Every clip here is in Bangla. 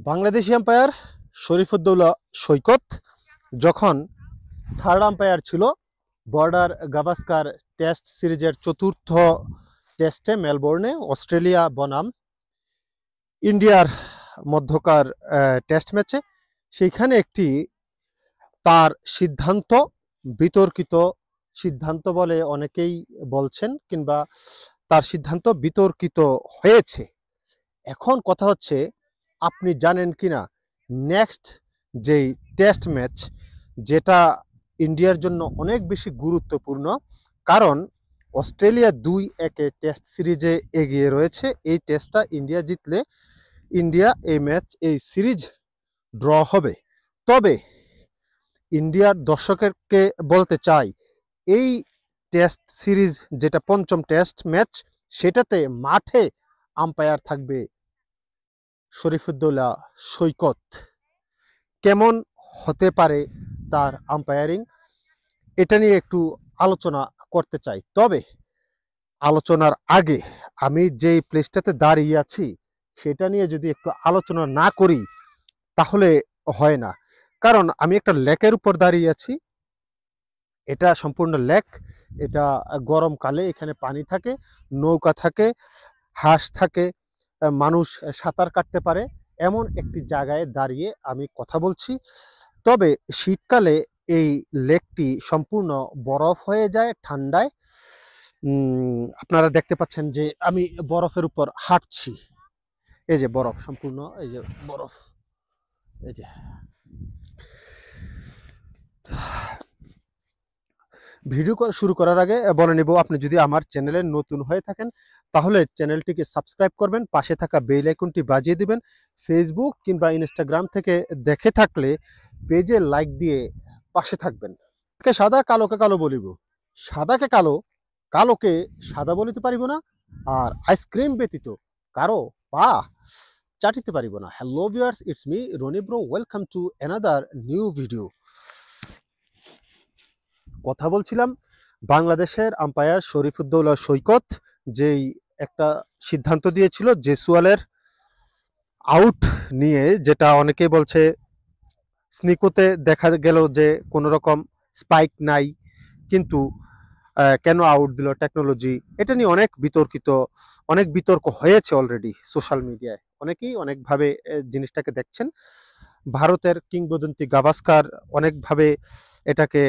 বাংলাদেশি আম্পায়ার শরীফুদ্দৌলা সৈকত যখন থার্ড আম্পায়ার ছিল বর্ডার গাভাস্কার টেস্ট সিরিজের চতুর্থ টেস্টে মেলবোর্নে অস্ট্রেলিয়া বনাম ইন্ডিয়ার মধ্যকার টেস্ট ম্যাচে সেইখানে একটি তার সিদ্ধান্ত বিতর্কিত সিদ্ধান্ত বলে অনেকেই বলছেন, কিংবা তার সিদ্ধান্ত বিতর্কিত হয়েছে। এখন কথা হচ্ছে, আপনি জানেন কিনা নেক্সট যেই টেস্ট ম্যাচ, যেটা ইন্ডিয়ার জন্য অনেক বেশি গুরুত্বপূর্ণ, কারণ অস্ট্রেলিয়া 2-1 টেস্ট সিরিজে এগিয়ে রয়েছে। এই টেস্টটা ইন্ডিয়া জিতলে ইন্ডিয়া এই সিরিজ ড্র হবে। তবে ইন্ডিয়ার দর্শককে বলতে চাই, এই টেস্ট সিরিজ যেটা পঞ্চম টেস্ট ম্যাচ, সেটাতে মাঠে আম্পায়ার থাকবে শরীফুদ্দৌলা সৈকত। কেমন হতে পারে তার আম্পায়ারিং, এটা নিয়ে একটু আলোচনা করতে চাই। তবে আলোচনার আগে আমি যেই প্লেসটাতে দাঁড়িয়ে আছি সেটা নিয়ে যদি একটু আলোচনা না করি তাহলে হয় না। কারণ আমি একটা লেকের উপর দাঁড়িয়ে আছি, এটা সম্পূর্ণ লেক। এটা গরমকালে এখানে পানি থাকে, নৌকা থাকে, হাঁস থাকে, মানুষ সাঁতার কাটতে পারে, এমন একটি জায়গায় দাঁড়িয়ে আমি কথা বলছি। তবে শীতকালে এই লেকটি সম্পূর্ণ বরফ হয়ে যায় ঠান্ডায়। আপনারা দেখতে পাচ্ছেন যে আমি বরফের উপর হাঁটছি। এই যে বরফ, সম্পূর্ণ এই যে বরফ। এই যে ভিডিও শুরু করার আগে বলে নেব, আপনি যদি আমার চ্যানেলে নতুন হয়ে থাকেন তাহলে চ্যানেলটিকে সাবস্ক্রাইব করবেন, পাশে থাকা বেল আইকনটি বাজিয়ে দিবেন। ফেসবুক কিংবা ইনস্টাগ্রাম থেকে দেখে থাকলে পেজে লাইক দিয়ে পাশে থাকবেন। সাদা কালোকে কালো বলিব, সাদাকে কালো, কালোকে সাদা বলিতে পারিব না, আর আইসক্রিম ব্যতীত কারো পা চাটিতে পারিব না। Hello viewers, it's me Rony bro, welcome to another new video. কথা বলছিলাম বাংলাদেশের আম্পায়ার শরীফুদ্দৌলা সৈকত যেই একটা সিদ্ধান্ত দিয়েছিল জেসওয়ালের আউট নিয়ে, যেটা অনেকেই বলছে স্নিকোতে দেখা গেল যে কোনো রকম স্পাইক নাই, কিন্তু কেন আউট দিল টেকনোলজি, এটা নিয়ে অনেক বিতর্ক হয়েছে অলরেডি সোশ্যাল মিডিয়ায়। অনেকেই অনেকভাবে জিনিসটাকে দেখছেন। ভারতের কিংবদন্তি গাভাস্কার অনেকভাবে এটাকে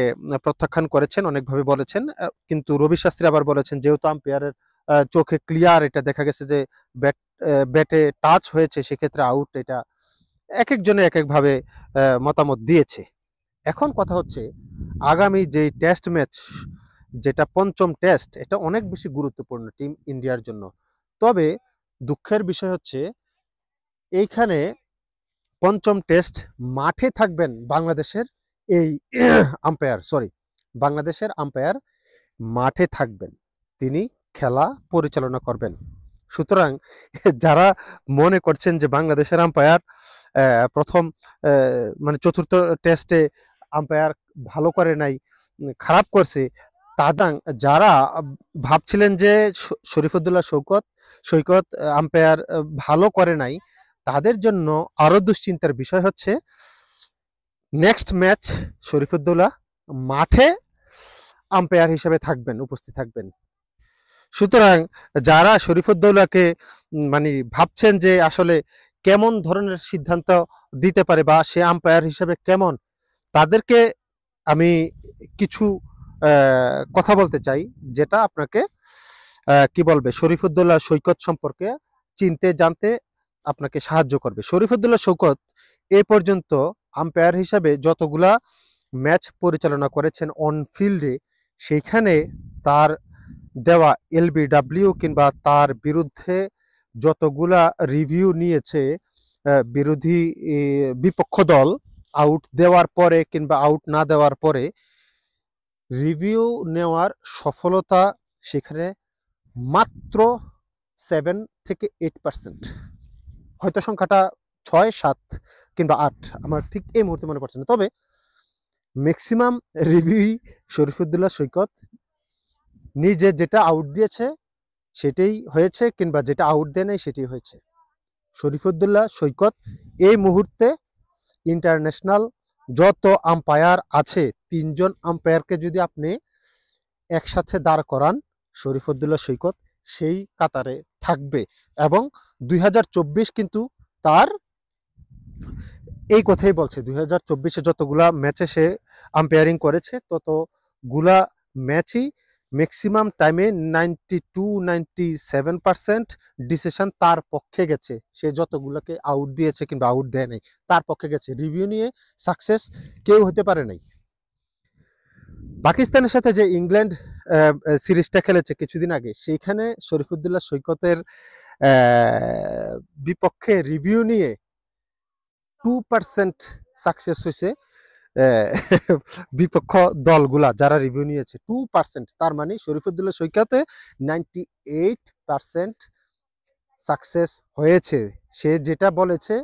প্রত্যাখ্যান করেছেন, অনেকভাবে বলেছেন, কিন্তু রবি শাস্ত্রী আবার বলেছেন যেহেতু আম্পায়ারের চোখে ক্লিয়ার এটা দেখা গেছে যে ব্যাটে টাচ হয়েছে, সেক্ষেত্রে আউট। এটা এক একজনে এক একভাবে মতামত দিয়েছে। এখন কথা হচ্ছে, আগামী যে টেস্ট ম্যাচ, যেটা পঞ্চম টেস্ট, এটা অনেক বেশি গুরুত্বপূর্ণ টিম ইন্ডিয়ার জন্য। তবে দুঃখের বিষয় হচ্ছে, এইখানে পঞ্চম টেস্ট মাঠে থাকবেন বাংলাদেশের এই বাংলাদেশের আম্পায়ার মাঠে থাকবেন, তিনি খেলা পরিচালনা করবেন। সুতরাং যারা মনে করছেন যে বাংলাদেশের আম্পায়ার প্রথম মানে চতুর্থ টেস্টে আম্পায়ার ভালো করে নাই, খারাপ করছে, যারা ভাবছিলেন যে শরীফুদ্দৌলা সৈকত আম্পায়ার ভালো করে নাই, তাদের জন্য আরো দুশ্চিন্তার বিষয় হচ্ছে, নেক্সট ম্যাচ শরীফুদ্দৌলা মাঠে আম্পায়ার হিসেবে উপস্থিত থাকবেন। সুতরাং যারা শরীফুদ্দৌলাকে মানে ভাবছেন যে আসলে কেমন ধরনের সিদ্ধান্ত দিতে পারে বা সে আম্পায়ার হিসেবে কেমন, তাদেরকে আমি কিছু কথা বলতে চাই, যেটা আপনাকে কি বলবে শরীফুদ্দৌলা সৈকত সম্পর্কে চিনতে জানতে আপনাকে সাহায্য করবে। শরীফুদ্দৌলা সৈকত এ পর্যন্ত আম্পায়ার হিসাবে যতগুলা ম্যাচ পরিচালনা করেছেন অন ফিল্ডে, সেইখানে তার দেওয়া এলবিডব্লিউ কিংবা তার বিরুদ্ধে যতগুলা রিভিউ নিয়েছে বিপক্ষ দল, আউট দেওয়ার পরে কিংবা আউট না দেওয়ার পরে রিভিউ নেওয়ার সফলতা সেখানে মাত্র 7 থেকে 8%, হয়তো সংখ্যাটা 6, 7 কিংবা 8, আমার ঠিক এই মুহূর্তে মনে পড়ছে না। তবে ম্যাক্সিমাম রিভিউ শরীফুদ্দৌলা সৈকত নিজে যেটা আউট দিয়েছে সেটাই হয়েছে, কিংবা যেটা আউট দেয় নাই সেটাই হয়েছে। শরীফুদ্দৌলা সৈকত এই মুহূর্তে ইন্টারন্যাশনাল যত আম্পায়ার আছে 3 জন আম্পায়ারকে যদি আপনি একসাথে দাঁড় করান, শরীফুদ্দৌলা সৈকত সেই কাতারে থাকবে। এবং 2024 কিন্তু তার এই কথাই বলছে। 2024-এ যতগুলা ম্যাচে সে আম্পায়ারিং করেছে ততগুলা ম্যাচই ম্যাক্সিমাম টাইমে 92-97% ডিসিশন তার পক্ষে গেছে। সে যতগুলোকে আউট দিয়েছে কিংবা আউট দেয় নাই তার পক্ষে গেছে। রিভিউ নিয়ে সাকসেস কেউ হতে পারে নাই। পাকিস্তানের সাথে যে ইংল্যান্ড সিরিজটা খেলেছে কিছুদিন আগে, সেইখানে শরীফুদ্দৌলা সৈকতের বিপক্ষে রিভিউ নিয়ে 2% সাকসেস হয়েছে বিপক্ষ দলগুলা যারা রিভিউ নিয়েছে 2%। তার মানে শরীফুদ্দৌলা সৈকতে 98% সাকসেস হয়েছে। সে যেটা বলেছে,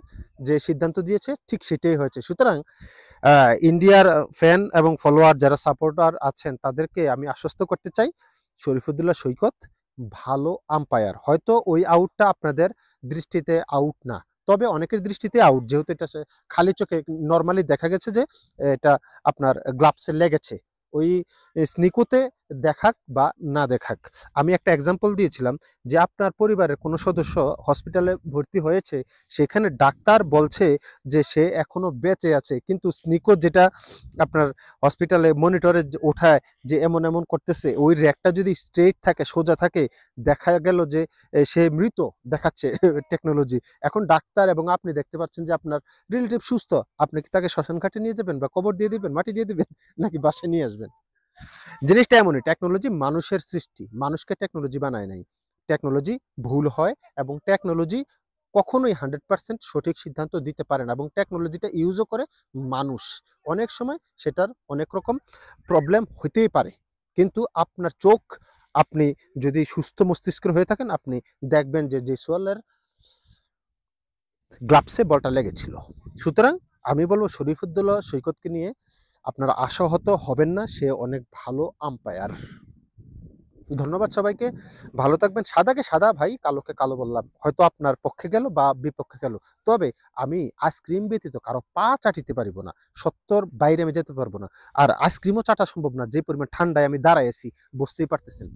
যে সিদ্ধান্ত দিয়েছে, ঠিক সেটাই হয়েছে। সুতরাং ইন্ডিয়ার ফ্যান এবং ফলোয়ার যারা সাপোর্টার আছেন তাদেরকে আমি আশ্বস্ত করতে চাই, শরীফুদ্দৌলা সৈকত ভালো আম্পায়ার। হয়তো ওই আউটটা আপনাদের দৃষ্টিতে আউট না, তবে অনেকের দৃষ্টিতে আউট, যেহেতু এটা খালি চোখে নর্মালি দেখা গেছে যে এটা আপনার গ্লাভসে লেগেছে। ওই স্নিকুতে দেখাক বা না দেখাক, আমি একটা এক্সাম্পল দিয়েছিলাম যে আপনার পরিবারের কোনো সদস্য হসপিটালে ভর্তি হয়েছে, সেখানে ডাক্তার বলছে যে সে এখনো বেঁচে আছে, কিন্তু স্নিকো যেটা আপনার হসপিটালে মনিটরে ওঠায় যে এমন এমন করতেছে, ওই র্যাকটা যদি স্ট্রেট থাকে, সোজা থাকে, দেখা গেল যে সে মৃত দেখাচ্ছে টেকনোলজি। এখন ডাক্তার এবং আপনি দেখতে পাচ্ছেন যে আপনার রিলেটিভ সুস্থ, আপনি কি তাকে শ্মশান ঘাটে নিয়ে যাবেন বা কবর দিয়ে দিবেন, মাটি দিয়ে দিবেন, নাকি বাসায় নিয়ে আসবেন? জিনিসটা এমনই, টেকনোলজি মানুষের সৃষ্টি, মানুষকে টেকনোলজি বানায় নাই। টেকনোলজি ভুল হয় এবং টেকনোলজি কখনোই 100% সঠিক সিদ্ধান্ত দিতে পারে না, এবং টেকনোলজিটা ইউজও করে মানুষ। অনেক সময় সেটার অনেক রকম প্রবলেম হতেই পারে, কিন্তু আপনার চোখ, আপনি যদি সুস্থ মস্তিষ্কের হয়ে থাকেন, আপনি দেখবেন যে জেসওয়ালের গ্লাভসে বলটা লেগেছিল। সুতরাং আমি বলবো শরীফুদ্দৌলা সৈকতকে নিয়ে আপনারা আশাহত হবেন না, সে অনেক ভালো আম্পায়ার। ধন্যবাদ সবাইকে, ভালো থাকবেন। সাদাকে সাদা ভাই, কালোকে কালো বললাম, হয়তো আপনার পক্ষে গেল বা বিপক্ষে গেল, তবে আমি আইসক্রিম ব্যতীত কারো পা চাটিতে পারিব না, সত্তর বাইরে আমি যেতে পারবো না। আর আইসক্রিমও চাটা সম্ভব না, যে পরিমাণ ঠান্ডায় আমি দাঁড়ায় আছি, বুঝতেই পারতেছেন।